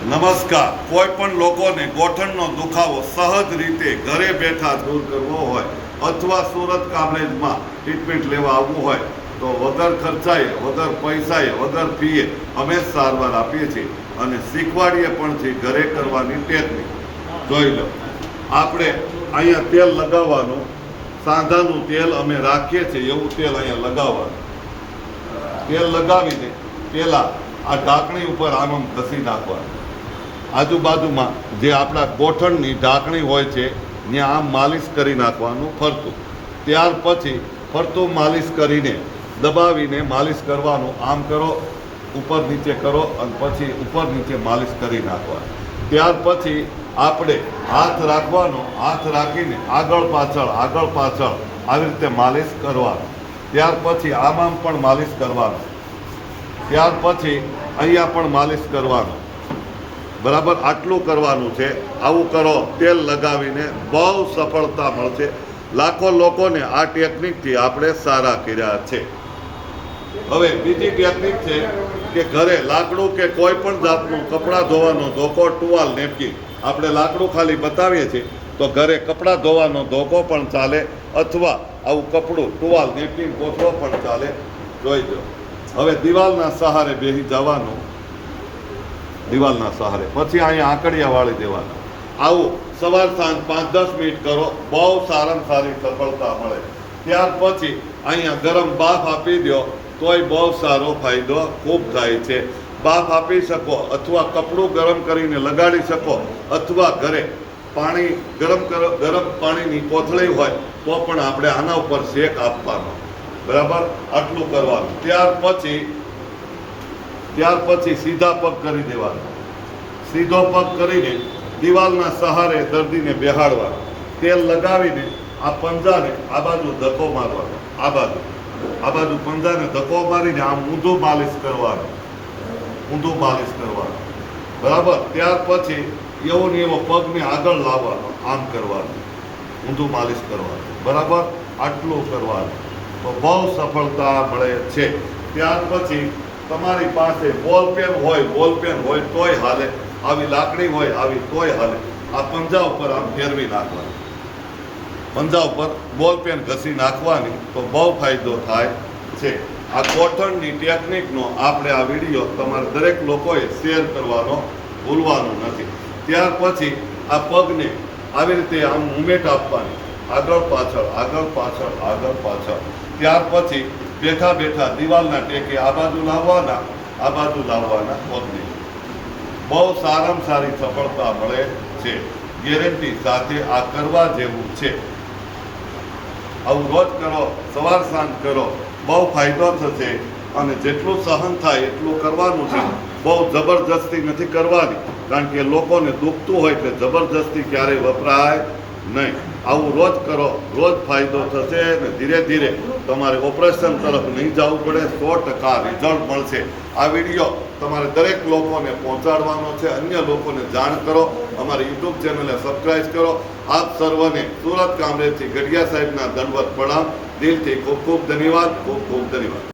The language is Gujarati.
નમસ્કાર. કોઈ પણ લોકોને ગોઠણનો દુખાવો સહજ રીતે ઘરે બેઠા દૂર કરવો હોય અથવા સુરત કામરેજમાં ટ્રીટમેન્ટ લેવા આવવું હોય તો વગર ખર્ચાએ, વગર પૈસાએ, વગર ફીએ અમે સારવાર આપીએ છીએ અને શીખવાડીએ પણ છીએ ઘરે કરવાની ટેકનિક. જોઈ લો, આપણે અહીંયા તેલ લગાવવાનું, સાંધાનું તેલ અમે રાખીએ છીએ એવું તેલ અહીંયા લગાવવાનું. તેલ લગાવીને પહેલાં આ ઢાંકણી ઉપર આમ ઘસી નાખવાનું. આજુબાજુમાં જે આપણા ગોઠણની ઢાંકણી હોય છે ત્યાં આમ માલિશ કરી નાખવાનું ફરતું. ત્યાર પછી ફરતું માલિશ કરીને દબાવીને માલિશ કરવાનું. આમ કરો, ઉપર નીચે કરો અને પછી ઉપર નીચે માલિશ કરી નાખવાનું. ત્યાર પછી આપણે હાથ રાખવાનો, હાથ રાખીને આગળ પાછળ આવી રીતે માલિશ કરવાનું. ત્યાર પછી આમ પણ માલિશ કરવાનું. ત્યાર પછી અહીંયા પણ માલિશ કરવાનું. બરાબર આટલું કરવાનું છે. આવું કરો, તેલ લગાવીને બહુ સફળતા મળશે. લાખો લોકોને આ ટેકનિકથી આપણે સારા કર્યા છે. હવે બીજી ટેકનિક છે કે ઘરે લાકડું કે કોઈ પણ જાતનું કપડાં ધોવાનો ધોકો, ટુવાલ, નેપકિન, આપણે લાકડું ખાલી બતાવીએ છીએ તો ઘરે કપડાં ધોવાનો ધોકો પણ ચાલે અથવા આવું કપડું, ટુવાલ, નેપકિન, કોથળો પણ ચાલે. જોઈ દો. હવે દિવાલના સહારે બેસી જવાનું. દિવાલના સહારે પછી અહીંયા આંકડિયા વાળી દેવાના. આવું સવાર સાંજ 5-10 મિનિટ કરો, બહુ સારામાં સારી સફળતા મળે. ત્યાર પછી અહીંયા ગરમ બાફ આપી દો તોય બહુ સારો ફાયદો ખૂબ થાય છે. બાફ આપી શકો અથવા કપડું ગરમ કરીને લગાડી શકો અથવા ઘરે પાણી ગરમ પાણીની કોથળી હોય તો પણ આપણે આના ઉપર શેક આપવાનો. બરાબર આટલું કરવાનું. ત્યાર પછી સીધા પગ કરી દેવાના. સીધો પગ કરીને દિવાલના સહારે દર્દીને બેહાડવાનો. તેલ લગાવીને આ પંજાને આ બાજુ ધક્કો મારવાનો. આ બાજુ પંજાને ધક્કો મારીને આમ ઊંધું માલિશ કરવાનું. બરાબર. ત્યાર પછી એવો ને એવો પગને આગળ લાવવાનો, આમ કરવાનું, ઊંધું માલિશ કરવાનું. બરાબર આટલું કરવાનું તો બહુ સફળતા મળે છે. ત્યાર પછી તમારી પાસે બોલપેન હોય તોય હાલે, આવી લાકડી હોય આવી તોય હાલે. આ પંજા ઉપર આમ ફેરવી નાખવાની. પંજા ઉપર બોલપેન ઘસી નાખવાની તો બહુ ફાયદો થાય છે. આ ગોઠણની ટેકનિકનો આપણે આ વિડીયો તમારે દરેક લોકોએ શેર કરવાનો ભૂલવાનું નથી. ત્યાર પછી આ પગને આવી રીતે આમ મુમેન્ટ આપવાની, આગળ પાછળ. ત્યાર પછી બેઠા દિવાલના ટેકે આ બાજુ લાવવાના પગને. બહુ સારામાં સારી સફળતા મળે છે. ગેરંટી સાથે આ કરવા જેવું છે. આવું રોજ કરો, સવાર સાંજ કરો, બહુ ફાયદો થશે. અને જેટલું સહન થાય એટલું કરવાનું છે. બહુ જબરજસ્તી નથી કરવાની, કારણ કે લોકોને દુખતું હોય એટલે જબરજસ્તી ક્યારેય વપરાય નહીં. આવું રોજ કરો, રોજ ફાયદો થશે અને ધીરે ધીરે તમારે ઓપરેશન તરફ નહીં જવું પડે. 100% રિઝલ્ટ મળશે. આ વિડીયો તમારે દરેક લોકોને પહોંચાડવાનો છે. અન્ય લોકોને જાણ કરો. અમારી યુટ્યુબ ચેનલને સબસ્ક્રાઈબ કરો. આપ સર્વને સુરત કામરેજથી ગઢિયા સાહેબના દંડવત પ્રણામ. દિલથી ખૂબ ખૂબ ધન્યવાદ.